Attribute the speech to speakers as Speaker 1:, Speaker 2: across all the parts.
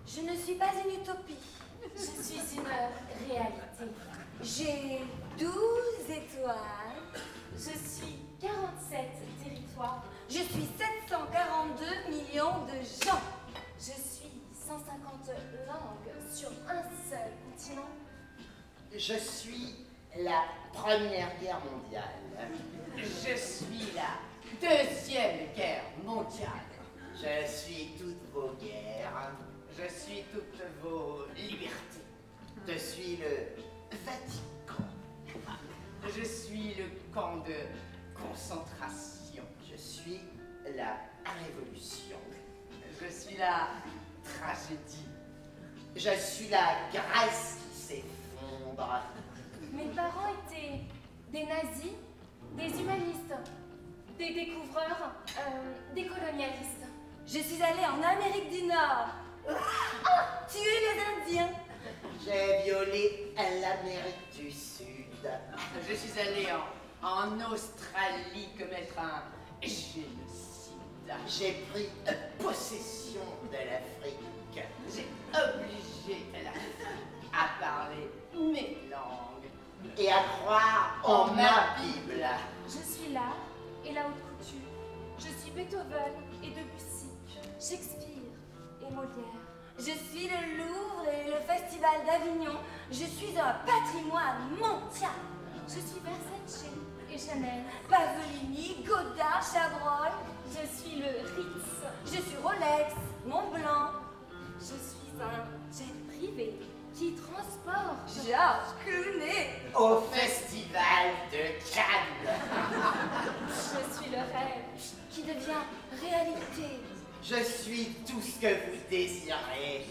Speaker 1: Je ne suis pas une utopie.
Speaker 2: Je suis une réalité.
Speaker 1: J'ai 12 étoiles.
Speaker 2: Je suis 47 territoires.
Speaker 1: Je suis 742 millions de gens.
Speaker 2: Je suis 150 langues sur un seul continent.
Speaker 3: Je suis la Première Guerre mondiale.
Speaker 4: Je suis la Deuxième Guerre mondiale.
Speaker 3: Je suis toutes vos guerres.
Speaker 4: Je suis toutes vos libertés.
Speaker 3: Je suis le Vatican.
Speaker 4: Je suis le camp de concentration.
Speaker 3: Je suis la Révolution.
Speaker 4: Je suis la tragédie.
Speaker 3: Je suis la Grèce qui s'effondre.
Speaker 2: Mes parents étaient des nazis, des humanistes, des découvreurs, des colonialistes.
Speaker 1: Je suis allée en Amérique du Nord. Tuer les Indiens.
Speaker 3: J'ai violé l'Amérique du Sud.
Speaker 4: Je suis allé en Australie commettre un génocide.
Speaker 3: J'ai pris possession de l'Afrique.
Speaker 4: J'ai obligé l'Afrique à parler mes langues
Speaker 3: et à croire en ma Bible.
Speaker 2: Je suis l'art et la haute couture. Je suis Beethoven et Debussy, Shakespeare et Molière.
Speaker 1: Je suis le Louvre et le Festival d'Avignon. Je suis un patrimoine mondial.
Speaker 2: Je suis Versace et Chanel.
Speaker 1: Pasolini, Godard, Chabrol.
Speaker 2: Je suis le Ritz.
Speaker 1: Je suis Rolex, Montblanc.
Speaker 2: Je suis un jet privé qui transporte
Speaker 1: Georges Clooney.
Speaker 3: Au Festival de Cannes.
Speaker 2: Je suis le rêve
Speaker 1: Qui devient réalité.
Speaker 3: Je suis tout ce que vous désirez.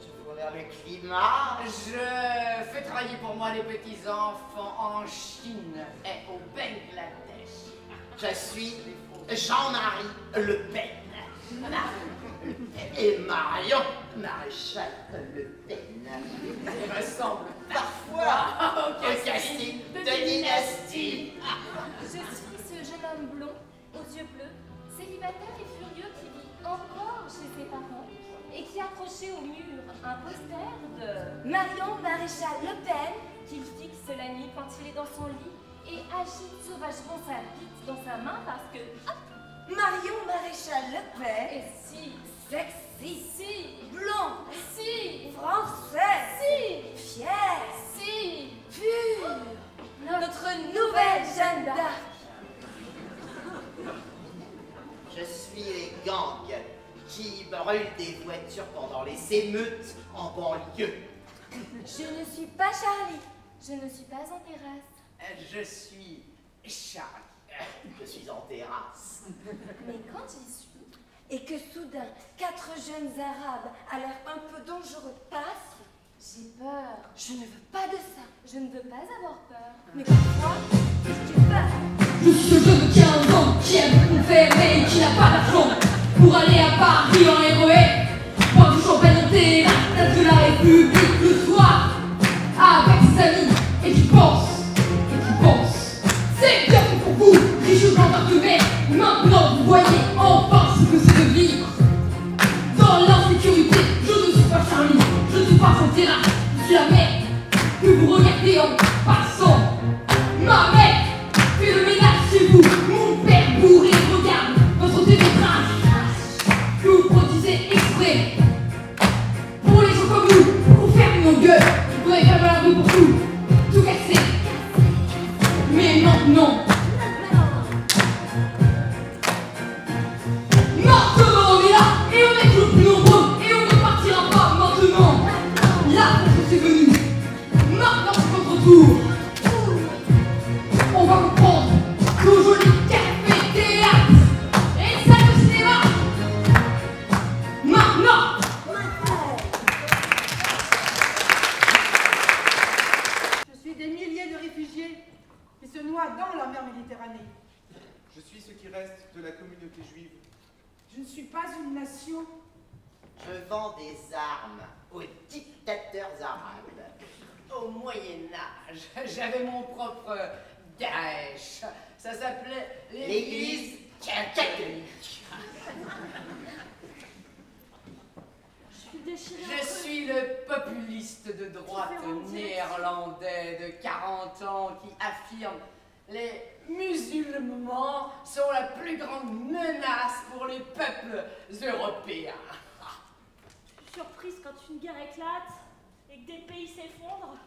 Speaker 3: Je vous vers le climat.
Speaker 4: Je fais travailler pour moi les petits enfants en Chine et au Bangladesh.
Speaker 3: Je suis Jean-Marie Le Pen. Et Marion Maréchal Le Pen.
Speaker 4: Il ressemble
Speaker 3: Parfois au casting de Dynastie.
Speaker 2: Je suis ce jeune homme blond, aux yeux bleus, célibataire et furieux qui vit encore chez ses parents et qui a accroché au mur un poster de
Speaker 1: Marion Maréchal Le Pen.
Speaker 2: qu'il fixe la nuit quand il est dans son lit et agite sauvagement sa bite dans sa main parce que
Speaker 1: Marion Maréchal Le Pen.
Speaker 2: et si,
Speaker 1: Sexy.
Speaker 2: si,
Speaker 1: Blond.
Speaker 2: si,
Speaker 1: Française.
Speaker 2: si,
Speaker 1: Fière.
Speaker 2: si,
Speaker 1: Pure. Notre nouvelle Jeanne d'Arc.
Speaker 3: Je suis les gangs qui brûlent des voitures pendant les émeutes en banlieue.
Speaker 1: Je ne suis pas Charlie.
Speaker 2: je ne suis pas en terrasse.
Speaker 4: Je suis Charlie.
Speaker 3: Je suis en terrasse.
Speaker 2: Mais quand j'y suis,
Speaker 1: Et que soudain, 4 jeunes arabes à l'air un peu dangereux passent.
Speaker 2: j'ai peur.
Speaker 1: Je ne veux pas de ça.
Speaker 2: Je ne veux pas avoir peur.
Speaker 1: Mais pourquoi? Qu'est-ce que tu fais?
Speaker 5: Je suis ce jeune de 15 ans qui aime conférer et qui n'a pas d'argent pour aller à Paris en héroé. Boire du champagne en terrasse de la République le soir avec ses amis et qui pense, c'est bien fait pour vous, riche blanc parfumé. Maintenant vous voyez enfin ce que c'est de vivre dans l'insécurité. Je ne suis pas Charlie, je ne suis pas en terrasse, je suis la mère que vous regardez en passant. Ma mère fait le ménage chez vous. Mon père bourré regarde votre télétrage que vous produisez exprès pour les gens comme nous, pour faire une gueule. Vous n'avez pas mal de pour tout casser. Mais maintenant, on est là et on est le plus nombreux et on ne partira pas maintenant. Là, c'est venu. Maintenant, c'est votre tour. On va vous prendre nos jolis cafés, théâtres et salles de cinéma. Maintenant.
Speaker 6: Je suis des milliers de réfugiés qui se noient dans la mer Méditerranée.
Speaker 7: Je suis ce qui reste de la communauté juive.
Speaker 6: Je ne suis pas une nation.
Speaker 3: Je vends des armes aux dictateurs arabes.
Speaker 4: Au Moyen-Âge, j'avais mon propre Daesh. Ça s'appelait
Speaker 3: L'Église catholique.
Speaker 4: gaulliste de droite néerlandais de 40 ans qui affirme les musulmans sont la plus grande menace pour les peuples européens.
Speaker 2: Je suis surprise quand une guerre éclate et que des pays s'effondrent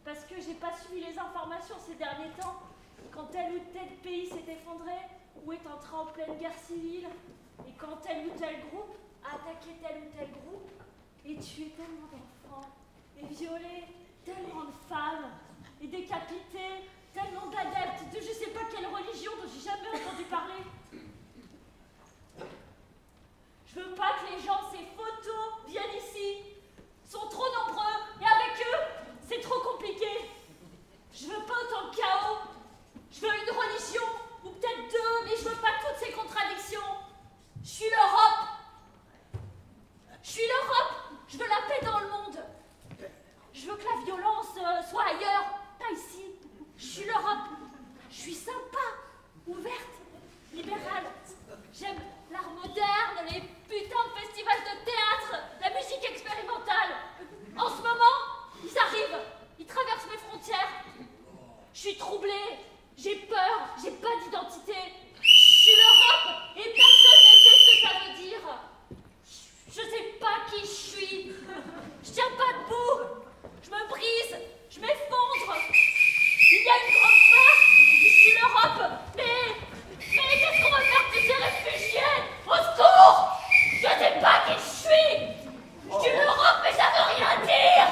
Speaker 2: parce que j'ai pas suivi les informations ces derniers temps. Quand tel ou tel pays s'est effondré ou est entré en pleine guerre civile et quand tel ou tel groupe a attaqué tel ou tel groupe et tué tellement d'enfants et violé tellement de femmes et décapité tellement d'adeptes de je sais pas quelle religion dont j'ai jamais entendu parler. Je veux pas que les gens, ces photos, viennent ici. Ils sont trop nombreux et avec eux, c'est trop compliqué. Je veux pas autant de chaos. Je veux une religion, ou peut-être deux, mais je veux pas toutes ces contradictions. Je suis l'Europe. Je suis l'Europe. Je veux la paix dans le monde. Je veux que la violence soit ailleurs, pas ici. Je suis l'Europe. Je suis sympa, ouverte, libérale. J'aime l'art moderne, les putains de festivals de théâtre, la musique expérimentale. En ce moment, ils arrivent, ils traversent mes frontières. Je suis troublée, j'ai peur, j'ai pas d'identité. Je suis l'Europe et personne ne sait ce que ça veut dire. Je sais pas qui je suis. Je tiens pas debout. Je me brise, je m'effondre. Il y a une grande part. Je suis l'Europe, mais qu'est-ce qu'on va faire de ces réfugiés? Au secours! Je sais pas qui je suis. Je suis l'Europe, mais ça veut rien dire.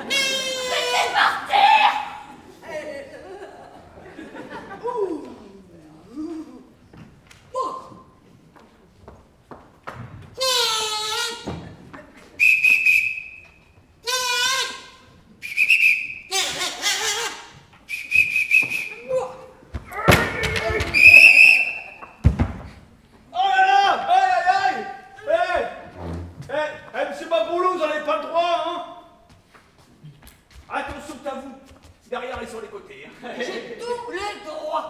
Speaker 2: Laissez partir.
Speaker 8: Monsieur Babolo, vous n'en avez pas le droit, hein? Attention à vous, derrière et sur les côtés.
Speaker 9: J'ai tous les droits.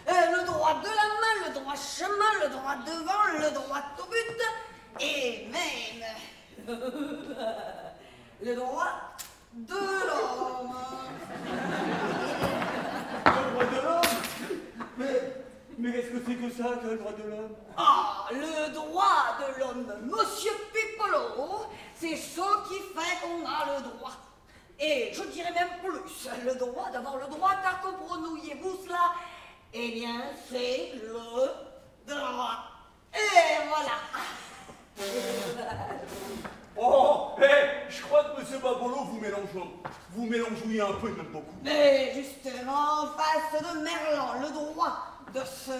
Speaker 9: Le droit de la main, le droit chemin, le droit devant, le droit au but, et même le droit de l'homme.
Speaker 8: Le droit de l'homme? Mais qu'est-ce que c'est que ça, que le droit de l'homme?
Speaker 9: Ah, le droit de l'homme, monsieur Pipolo, c'est ce qui fait qu'on a le droit. Et je dirais même plus, le droit d'avoir le droit, car comprenez-vous cela? Eh bien, c'est le droit. Et voilà.
Speaker 8: Oh, je crois que monsieur Babolo, vous mélangez un peu, même beaucoup.
Speaker 9: Mais justement, en face de Merlan, le droit de se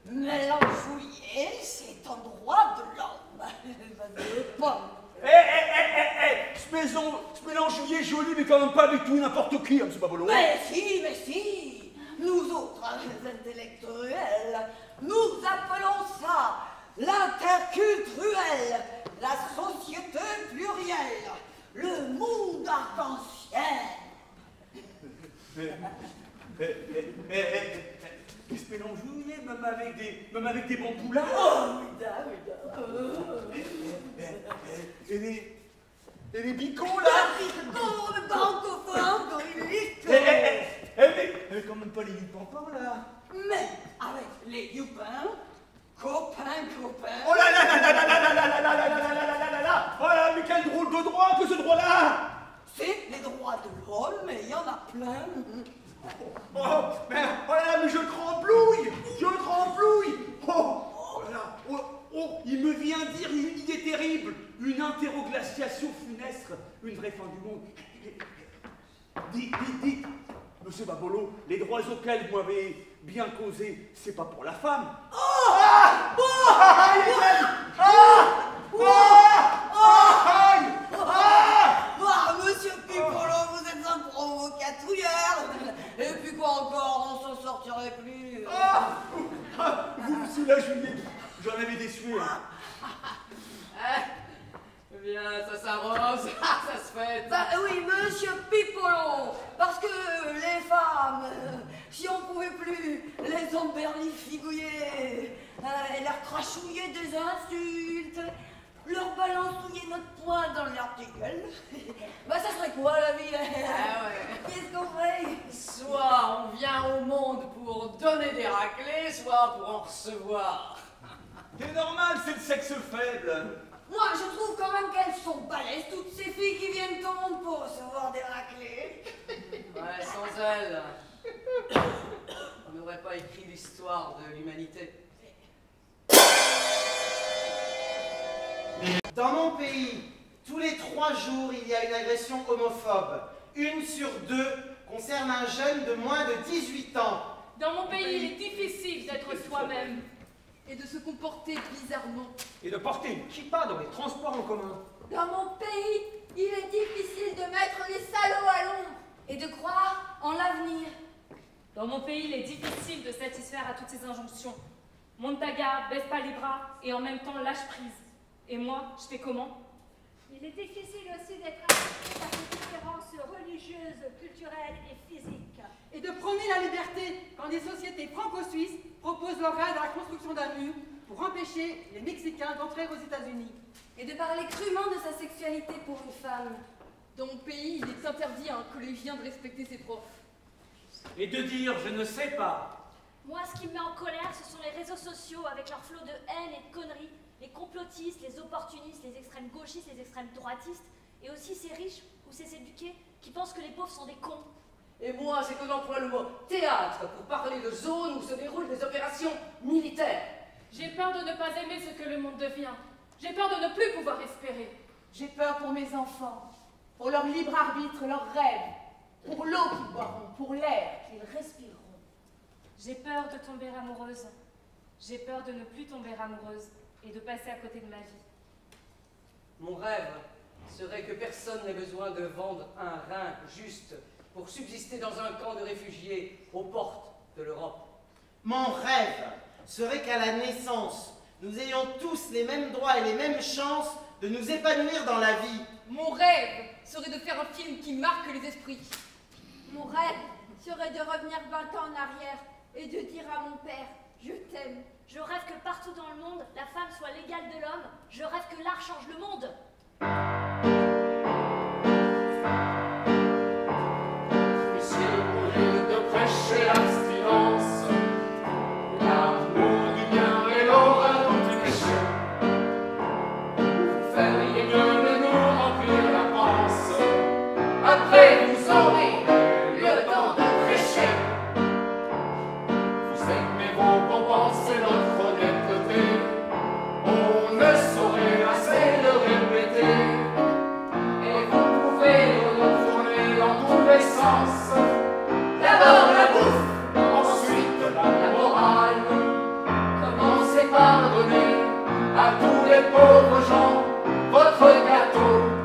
Speaker 9: mélanger, c'est un droit de l'homme.
Speaker 8: Ce mélange joli, mais quand même pas du tout n'importe qui, hein, monsieur Babolo.
Speaker 9: Mais si. Nous autres, les intellectuels, nous appelons ça l'interculturel, la société plurielle, le monde arc-en-ciel.
Speaker 8: Il se mélange même avec des bons poulains.
Speaker 9: Oh,
Speaker 8: Et les bicots, là.
Speaker 9: Le bancophone, goriliste.
Speaker 8: Mais quand même pas les youpampans, là.
Speaker 9: Mais avec les youpins, copains.
Speaker 8: Oh là là là là là là là là là là là là là là là. Oh là, mais quel drôle de droit que ce droit-là.
Speaker 9: C'est les droits de l'homme, mais il y en a plein.
Speaker 8: Mais je tremblouille. Il me vient dire une idée terrible, une interroglaciation funeste, une vraie fin du monde. Dites, monsieur Babolo, les droits auxquels vous m'avez bien causé, c'est pas pour la femme.
Speaker 9: Monsieur Pipolo, vous êtes un provocatouilleur. Et puis quoi encore, on s'en sortirait plus.
Speaker 8: Vous me soulagez, j'en avais des sueurs.
Speaker 4: Bien, ça s'arrose, ça se fait.
Speaker 9: Bah oui, monsieur Pipolo, parce que les femmes, si on pouvait plus les emberlifigouiller et leur crachouiller des insultes, leur balancouiller notre poing dans leur gueule. Bah ça serait quoi la vie?
Speaker 4: Ah ouais.
Speaker 9: Qu'est-ce qu'on ferait?
Speaker 4: Soit on vient au monde pour donner des raclés, soit pour en recevoir.
Speaker 8: C'est normal, c'est le sexe faible.
Speaker 9: Moi, je trouve quand même qu'elles sont balèzes, toutes ces filles qui viennent au monde pour recevoir des raclés.
Speaker 4: Ouais, sans elles, on n'aurait pas écrit l'histoire de l'humanité.
Speaker 3: Dans mon pays, tous les 3 jours, il y a une agression homophobe. 1 sur 2 concerne un jeune de moins de 18 ans.
Speaker 2: Dans mon pays, il est difficile d'être soi-même.
Speaker 5: Et de se comporter bizarrement.
Speaker 8: Et de porter une kippa dans les transports en commun.
Speaker 1: Dans mon pays, il est difficile de mettre les salauds à l'ombre et de croire en l'avenir.
Speaker 2: Dans mon pays, il est difficile de satisfaire à toutes ces injonctions. Monte ta garde, baisse pas les bras et en même temps lâche prise. Et moi, je fais comment?
Speaker 10: Il est difficile aussi d'être accepté par les différences religieuses, culturelles et physiques.
Speaker 6: Et de prôner la liberté quand des sociétés franco-suisses proposent leur aide à la construction d'un mur pour empêcher les Mexicains d'entrer aux États-Unis.
Speaker 1: Et de parler crûment de sa sexualité pour une femme.
Speaker 5: Dans mon pays, il est interdit à un collégien de respecter ses profs.
Speaker 8: Et de dire je ne sais pas.
Speaker 2: Moi, ce qui me met en colère, ce sont les réseaux sociaux avec leur flot de haine et de conneries. Les complotistes, les opportunistes, les extrêmes gauchistes, les extrêmes droitistes. Et aussi ces riches ou ces éduqués qui pensent que les pauvres sont des cons.
Speaker 4: Et moi, c'est que j'emploie le mot théâtre pour parler de zones où se déroulent des opérations militaires.
Speaker 2: J'ai peur de ne pas aimer ce que le monde devient. J'ai peur de ne plus pouvoir espérer.
Speaker 11: J'ai peur pour mes enfants, pour leur libre arbitre, leurs rêves, pour l'eau qu'ils boiront, pour l'air qu'ils respireront.
Speaker 2: J'ai peur de tomber amoureuse. J'ai peur de ne plus tomber amoureuse et de passer à côté de ma vie.
Speaker 4: Mon rêve serait que personne n'ait besoin de vendre un rein juste pour subsister dans un camp de réfugiés aux portes de l'Europe.
Speaker 3: Mon rêve serait qu'à la naissance, nous ayons tous les mêmes droits et les mêmes chances de nous épanouir dans la vie.
Speaker 5: Mon rêve serait de faire un film qui marque les esprits.
Speaker 1: Mon rêve serait de revenir 20 ans en arrière et de dire à mon père « Je t'aime ».
Speaker 2: Je rêve que partout dans le monde, la femme soit l'égale de l'homme. Je rêve que l'art change le monde.
Speaker 12: Ici, au lieu de prêcher l'abstinence, l'amour du bien et l'horreur du péché, vous feriez mieux de nous remplir la panse. Après, vous aurez le temps de prêcher. Vous aimez vos compenses et notre honnêteté. On ne saurait assez le répéter. Et vous pouvez retourner dans tous les sens. D'abord la bouffe, ensuite la morale. Commencez par donner à tous les pauvres gens votre gâteau.